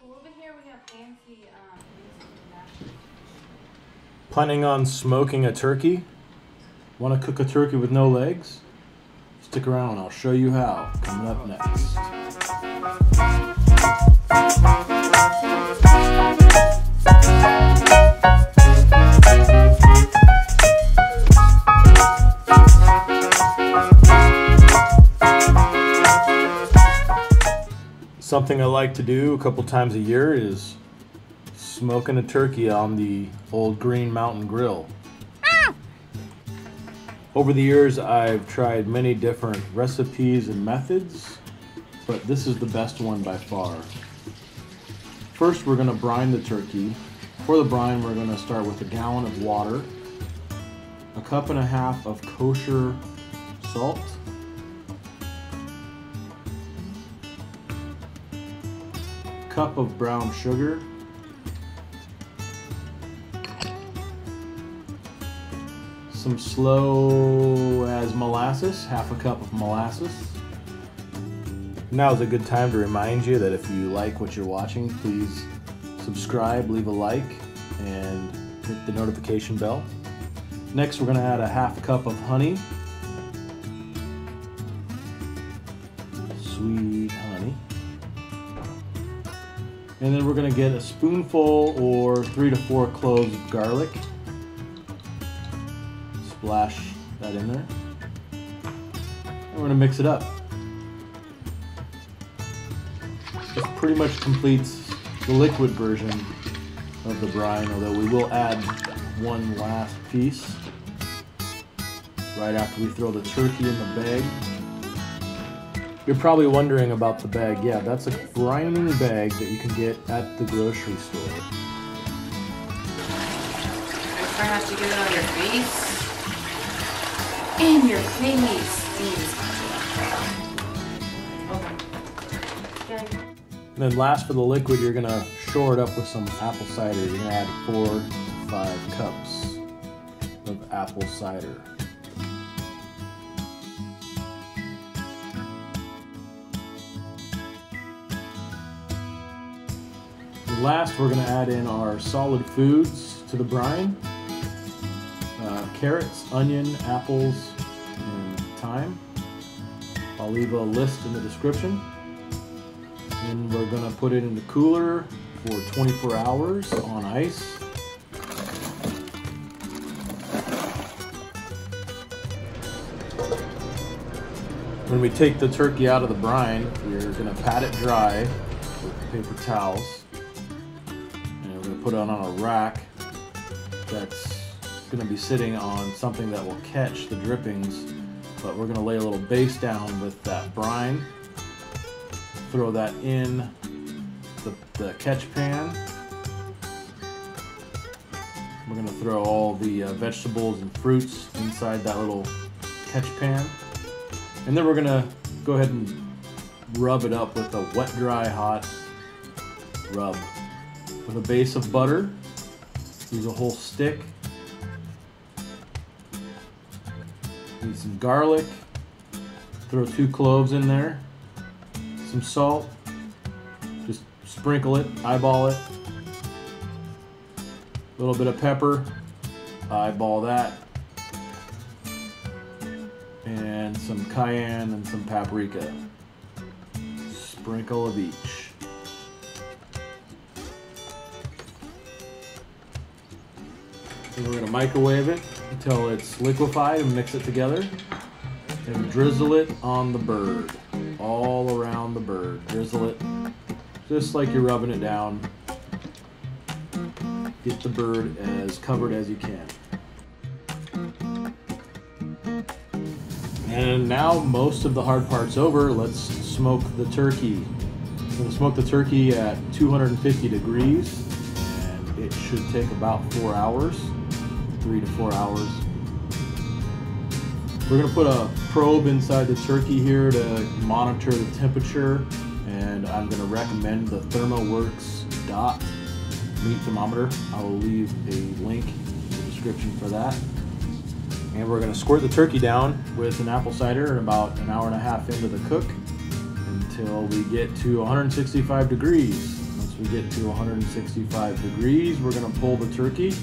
Well, over here we have fancy Planning on smoking a turkey? Want to cook a turkey with no legs? Stick around, I'll show you how. Coming up next. Something I like to do a couple times a year is smoking a turkey on the old Green Mountain Grill. Over the years, I've tried many different recipes and methods, but this is the best one by far. First, we're going to brine the turkey. For the brine, we're going to start with a gallon of water, a cup and a half of kosher salt, cup of brown sugar, some slow as molasses, half a cup of molasses. Now is a good time to remind you that if you like what you're watching, please subscribe, leave a like, and hit the notification bell. Next, we're going to add a half cup of honey, sweet honey. And then we're going to get a spoonful or 3 to 4 cloves of garlic. Splash that in there. And we're going to mix it up. This pretty much completes the liquid version of the brine, although we will add one last piece right after we throw the turkey in the bag. You're probably wondering about the bag. Yeah, that's a brining bag that you can get at the grocery store. Next time has to get it on your face. In your face. Okay. And then last for the liquid, you're gonna shore it up with some apple cider. You're gonna add 4 to 5 cups of apple cider. Last, we're going to add in our solid foods to the brine. Carrots, onion, apples, and thyme. I'll leave a list in the description. And we're going to put it in the cooler for 24 hours on ice. When we take the turkey out of the brine, we're going to pat it dry with paper towels. Put it on a rack that's going to be sitting on something that will catch the drippings, but we're going to lay a little base down with that brine, throw that in the catch pan. We're going to throw all the vegetables and fruits inside that little catch pan, and then we're going to go ahead and rub it up with a wet, dry, hot rub. With a base of butter, use a whole stick. Need some garlic, throw 2 cloves in there, some salt, just sprinkle it, eyeball it. A little bit of pepper, eyeball that. And some cayenne and some paprika. Sprinkle of each. And we're going to microwave it until it's liquefied and mix it together. And drizzle it on the bird. All around the bird. Drizzle it just like you're rubbing it down. Get the bird as covered as you can. And now most of the hard part's over. Let's smoke the turkey. We're going to smoke the turkey at 250 degrees. And it should take about 4 hours. 3 to 4 hours. We're going to put a probe inside the turkey here to monitor the temperature, and I'm going to recommend the ThermoWorks Dot meat thermometer. I will leave a link in the description for that. And we're going to squirt the turkey down with an apple cider about an hour and a half into the cook until we get to 165 degrees. Once we get to 165 degrees, we're gonna pull the turkey.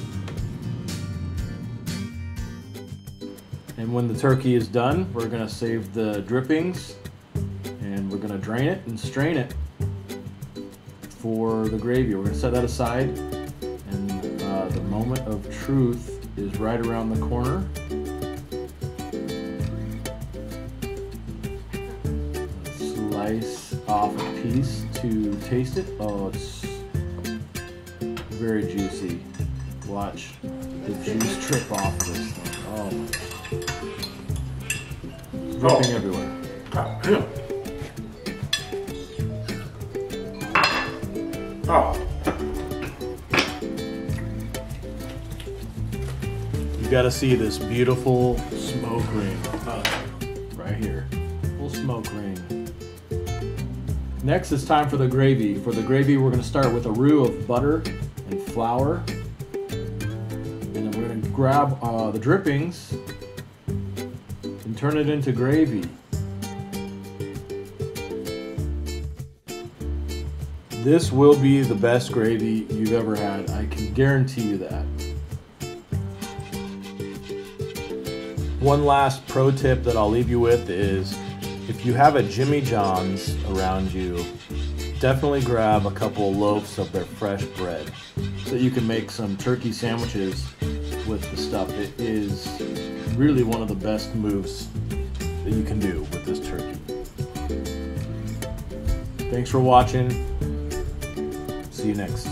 And when the turkey is done, we're gonna save the drippings and we're gonna drain it and strain it for the gravy. We're gonna set that aside, and the moment of truth is right around the corner. Slice off a piece to taste it. Oh, it's very juicy. Watch the juice drip off this thing. Oh my God. Dripping everywhere. Oh. You gotta see this beautiful smoke ring right here. Little smoke ring. Next, it's time for the gravy. For the gravy, we're gonna start with a roux of butter and flour. And then we're gonna grab the drippings and turn it into gravy. This will be the best gravy you've ever had. I can guarantee you that. One last pro tip that I'll leave you with is, if you have a Jimmy John's around you, definitely grab a couple loaves of their fresh bread so that you can make some turkey sandwiches with the stuff. It is really one of the best moves that you can do with this turkey. Thanks for watching. See you next.